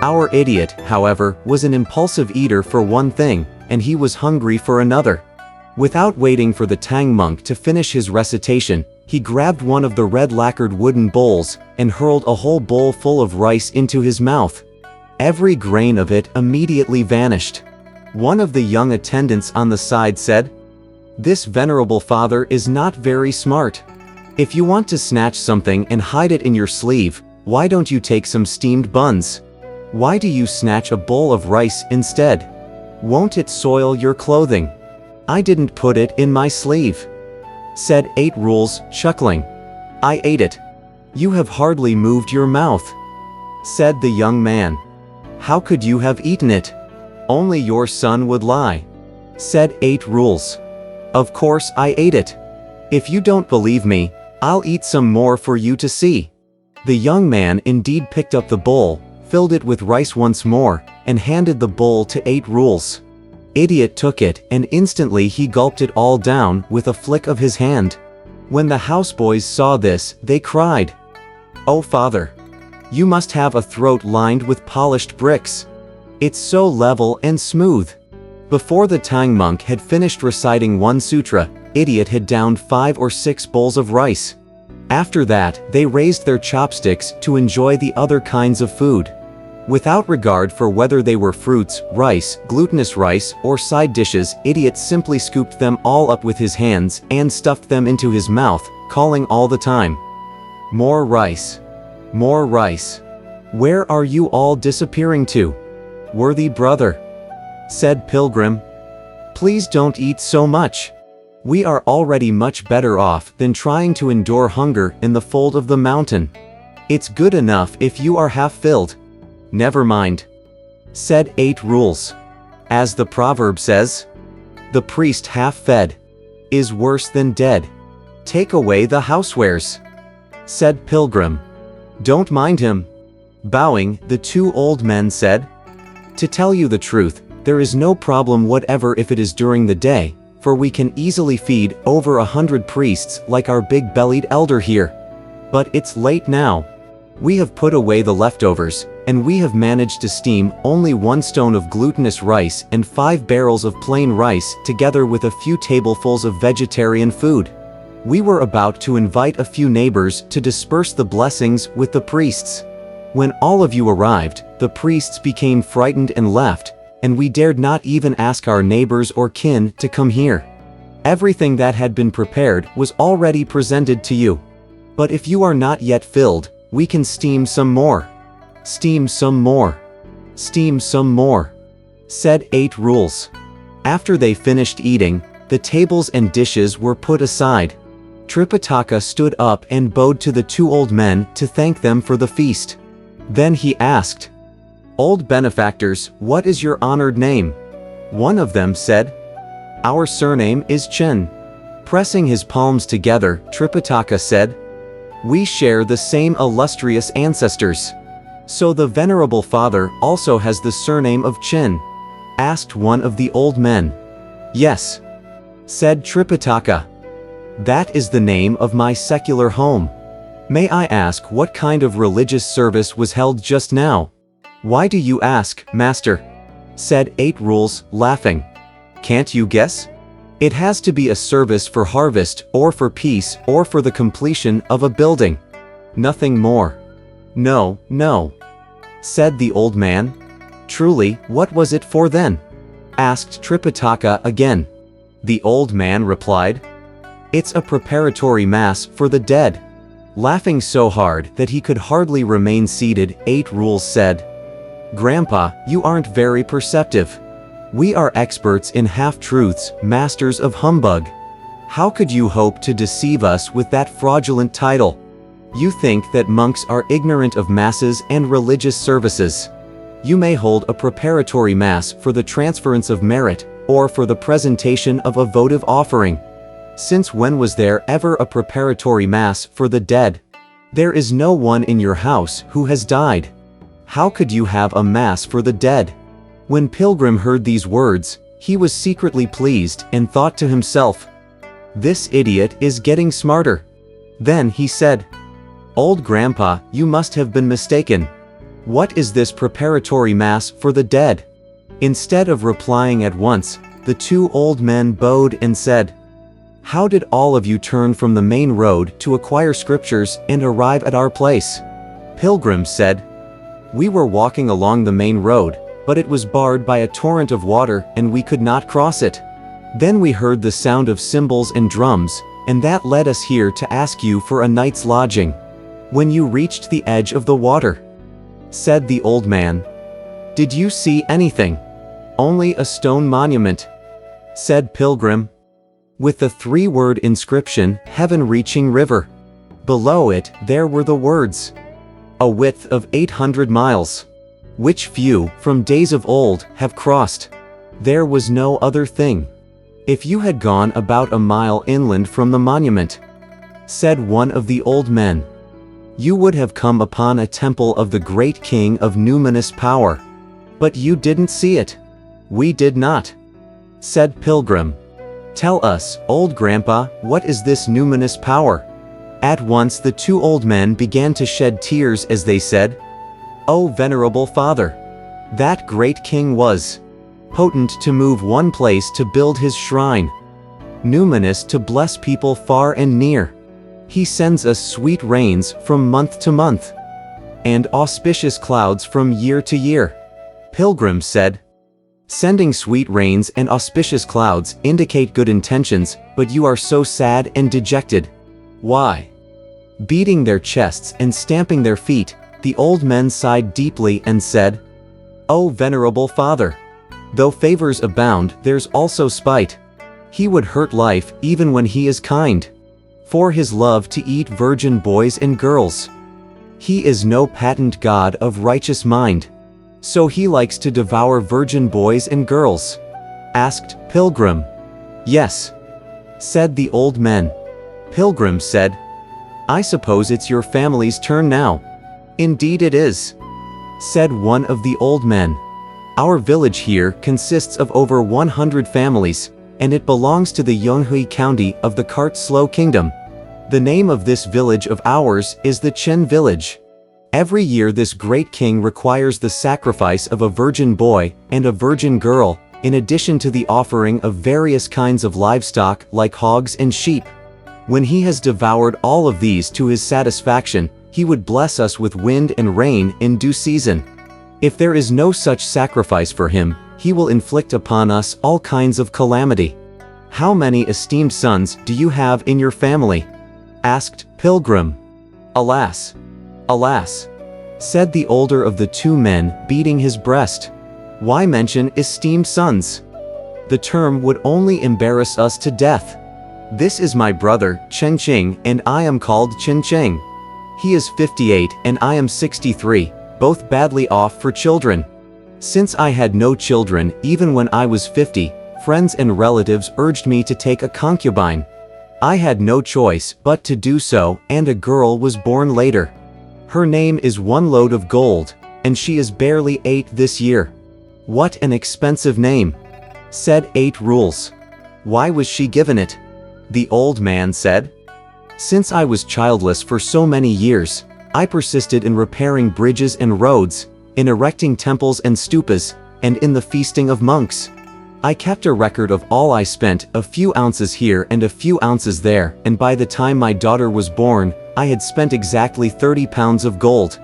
Our idiot, however, was an impulsive eater for one thing, and he was hungry for another. Without waiting for the Tang monk to finish his recitation, he grabbed one of the red lacquered wooden bowls and hurled a whole bowl full of rice into his mouth. Every grain of it immediately vanished. One of the young attendants on the side said, "This venerable father is not very smart. If you want to snatch something and hide it in your sleeve, why don't you take some steamed buns? Why do you snatch a bowl of rice instead? Won't it soil your clothing?" "I didn't put it in my sleeve," said 8 Rules, chuckling. "I ate it." "You have hardly moved your mouth," said the young man. "How could you have eaten it? Only your son would lie," said 8 Rules. "Of course I ate it. If you don't believe me, I'll eat some more for you to see." The young man indeed picked up the bowl, filled it with rice once more, and handed the bowl to 8 Rules. Idiot took it, and instantly he gulped it all down with a flick of his hand. When the houseboys saw this, they cried, "Oh father! You must have a throat lined with polished bricks. It's so level and smooth." Before the Tang monk had finished reciting one sutra, Idiot had downed 5 or 6 bowls of rice. After that, they raised their chopsticks to enjoy the other kinds of food. Without regard for whether they were fruits, rice, glutinous rice, or side dishes, Idiot simply scooped them all up with his hands and stuffed them into his mouth, calling all the time, "More rice! More rice! Where are you all disappearing to?" "Worthy brother," said Pilgrim, "please don't eat so much. We are already much better off than trying to endure hunger in the fold of the mountain. It's good enough if you are half filled." "Never mind," said 8 Rules. As the proverb says, "The priest half fed is worse than dead." "Take away the housewares," said Pilgrim. "Don't mind him." Bowing, the 2 old men said, "To tell you the truth, there is no problem whatever if it is during the day, for we can easily feed over 100 priests like our big-bellied elder here. But it's late now. We have put away the leftovers, and we have managed to steam only 1 stone of glutinous rice and 5 barrels of plain rice together with a few tablespoons of vegetarian food. We were about to invite a few neighbors to disperse the blessings with the priests. When all of you arrived, the priests became frightened and left, and we dared not even ask our neighbors or kin to come here. Everything that had been prepared was already presented to you. But if you are not yet filled, we can steam some more. Steam some more. Steam some more," said 8 Rules. After they finished eating, the tables and dishes were put aside. Tripitaka stood up and bowed to the 2 old men to thank them for the feast. Then he asked, "Old benefactors, what is your honored name?" One of them said, "Our surname is Chen." Pressing his palms together, Tripitaka said, "We share the same illustrious ancestors." "So the venerable father also has the surname of Chen?" asked one of the old men. "Yes," said Tripitaka. "That is the name of my secular home. May I ask what kind of religious service was held just now?" "Why do you ask, master?" said 8 Rules, laughing. "Can't you guess? It has to be a service for harvest, or for peace, or for the completion of a building. Nothing more." "No, no," said the old man. "Truly, what was it for then?" asked Tripitaka again. The old man replied, "It's a preparatory mass for the dead." Laughing so hard that he could hardly remain seated, 8 Rules said, "Grandpa, you aren't very perceptive. We are experts in half-truths, masters of humbug. How could you hope to deceive us with that fraudulent title? You think that monks are ignorant of masses and religious services. You may hold a preparatory mass for the transference of merit, or for the presentation of a votive offering. Since when was there ever a preparatory mass for the dead? There is no one in your house who has died. How could you have a mass for the dead?" When Pilgrim heard these words, he was secretly pleased and thought to himself, "This idiot is getting smarter." Then he said, "Old Grandpa, you must have been mistaken. What is this preparatory mass for the dead?" Instead of replying at once, the two old men bowed and said, "How did all of you turn from the main road to acquire scriptures and arrive at our place?" Pilgrim said, "We were walking along the main road, but it was barred by a torrent of water and we could not cross it. Then we heard the sound of cymbals and drums, and that led us here to ask you for a night's lodging. When you reached the edge of the water," said the old man, "did you see anything?" "Only a stone monument," said Pilgrim, with the three-word inscription, "Heaven-reaching river." Below it, there were the words, "A width of 800 miles, which few, from days of old, have crossed." There was no other thing. "If you had gone about a mile inland from the monument," said one of the old men, "you would have come upon a temple of the great king of numinous power. But you didn't see it." "We did not," said Pilgrim. "Tell us, old grandpa, what is this numinous power?" At once the two old men began to shed tears as they said, "O venerable father, that great king was potent to move one place to build his shrine, numinous to bless people far and near. He sends us sweet rains from month to month, and auspicious clouds from year to year." Pilgrim said, "Sending sweet rains and auspicious clouds indicate good intentions, but you are so sad and dejected. Why?" Beating their chests and stamping their feet, the old men sighed deeply and said, "O venerable father, though favors abound, there's also spite. He would hurt life even when he is kind, for his love to eat virgin boys and girls. He is no patent god of righteous mind, so he likes to devour virgin boys and girls?" asked Pilgrim. "Yes," said the old men. Pilgrim said, "I suppose it's your family's turn now." "Indeed it is," said one of the old men. "Our village here consists of over 100 families, and it belongs to the Yonghui County of the Kartslo Kingdom. The name of this village of ours is the Chen Village. Every year this great king requires the sacrifice of a virgin boy and a virgin girl, in addition to the offering of various kinds of livestock like hogs and sheep. When he has devoured all of these to his satisfaction, he would bless us with wind and rain in due season. If there is no such sacrifice for him, he will inflict upon us all kinds of calamity." "How many esteemed sons do you have in your family?" asked Pilgrim. "Alas, alas," said the older of the two men, beating his breast. "Why mention esteemed sons? The term would only embarrass us to death. This is my brother, Chen Qing, and I am called Chen Cheng. He is 58 and I am 63, both badly off for children. Since I had no children, even when I was 50, friends and relatives urged me to take a concubine. I had no choice but to do so, and a girl was born later. Her name is One Load of Gold, and she is barely 8 this year." "What an expensive name," said 8 Rules. "Why was she given it?" the old man said. "Since I was childless for so many years, I persisted in repairing bridges and roads, in erecting temples and stupas, and in the feasting of monks. I kept a record of all I spent, a few ounces here and a few ounces there, and by the time my daughter was born, I had spent exactly 30 pounds of gold.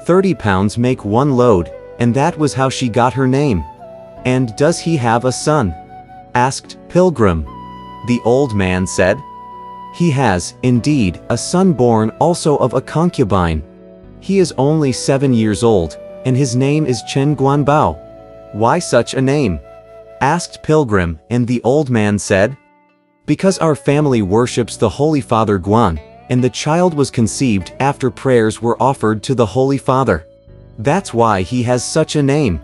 30 pounds make 1 load, and that was how she got her name." "And does he have a son?" asked Pilgrim. The old man said, "He has, indeed, a son born also of a concubine. He is only 7 years old, and his name is Chen Guanbao." "Why such a name?" asked Pilgrim, and the old man said, "Because our family worships the Holy Father Guan, and the child was conceived after prayers were offered to the Holy Father. That's why he has such a name.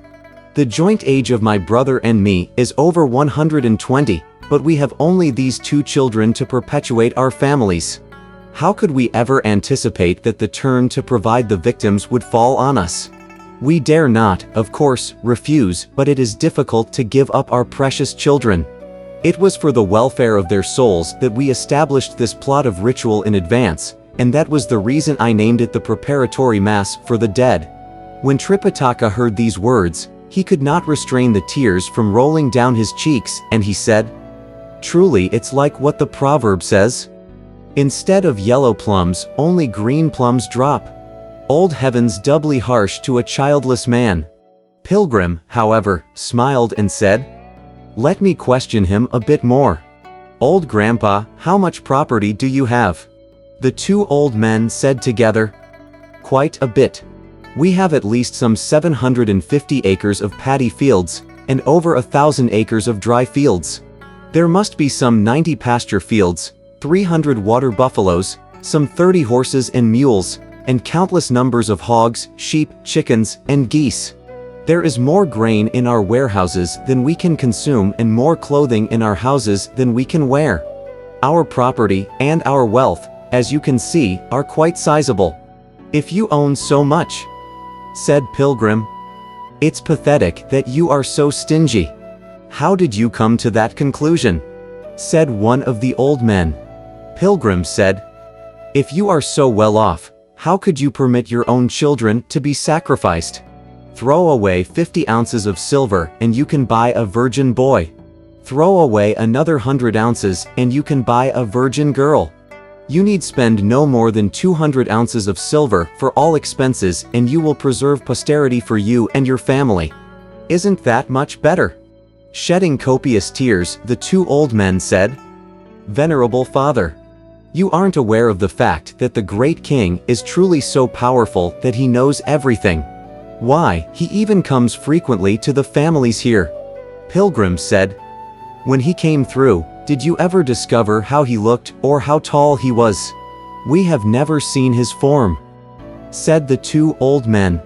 The joint age of my brother and me is over 120, but we have only these 2 children to perpetuate our families. How could we ever anticipate that the turn to provide the victims would fall on us? We dare not, of course, refuse, but it is difficult to give up our precious children. It was for the welfare of their souls that we established this plot of ritual in advance, and that was the reason I named it the Preparatory Mass for the Dead. When Tripitaka heard these words, he could not restrain the tears from rolling down his cheeks, and he said, "Truly it's like what the proverb says. Instead of yellow plums, only green plums drop. Old heaven's doubly harsh to a childless man." Pilgrim, however, smiled and said, "Let me question him a bit more. Old Grandpa, how much property do you have?" The two old men said together, "Quite a bit. We have at least some 750 acres of paddy fields, and over 1,000 acres of dry fields. There must be some 90 pasture fields, 300 water buffaloes, some 30 horses and mules, and countless numbers of hogs, sheep, chickens, and geese. There is more grain in our warehouses than we can consume and more clothing in our houses than we can wear. Our property and our wealth, as you can see, are quite sizable. If you own so much," said Pilgrim, "it's pathetic that you are so stingy." "How did you come to that conclusion?" said one of the old men. Pilgrim said, "If you are so well off, how could you permit your own children to be sacrificed? Throw away 50 ounces of silver and you can buy a virgin boy. Throw away another 100 ounces and you can buy a virgin girl. You need spend no more than 200 ounces of silver for all expenses and you will preserve posterity for you and your family. Isn't that much better?" Shedding copious tears, the two old men said, "Venerable Father, you aren't aware of the fact that the great king is truly so powerful that he knows everything. Why, he even comes frequently to the families here." Pilgrim said, "When he came through, did you ever discover how he looked or how tall he was? We have never seen his form," said the two old men.